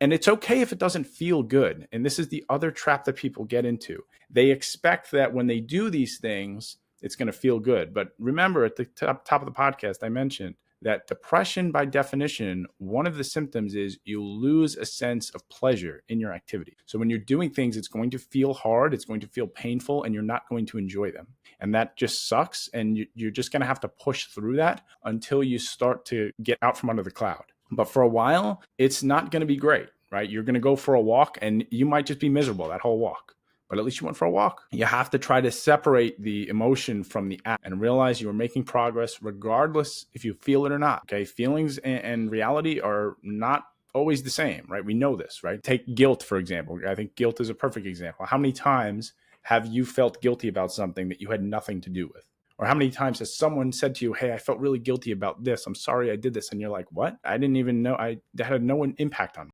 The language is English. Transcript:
And it's okay if it doesn't feel good. And this is the other trap that people get into. They expect that when they do these things, it's going to feel good. But remember, at the top of the podcast, I mentioned that depression, by definition, one of the symptoms is you lose a sense of pleasure in your activity. So when you're doing things, it's going to feel hard, it's going to feel painful, and you're not going to enjoy them. And that just sucks. And you're just going to have to push through that until you start to get out from under the cloud. But for a while, it's not going to be great, right? You're going to go for a walk and you might just be miserable that whole walk. But at least you went for a walk. You have to try to separate the emotion from the act and realize you are making progress regardless if you feel it or not. Okay. Feelings and reality are not always the same, right? We know this, right? Take guilt, for example. I think guilt is a perfect example. How many times have you felt guilty about something that you had nothing to do with? Or how many times has someone said to you, hey, I felt really guilty about this. I'm sorry I did this. And you're like, what? I didn't even know. That had no impact on me.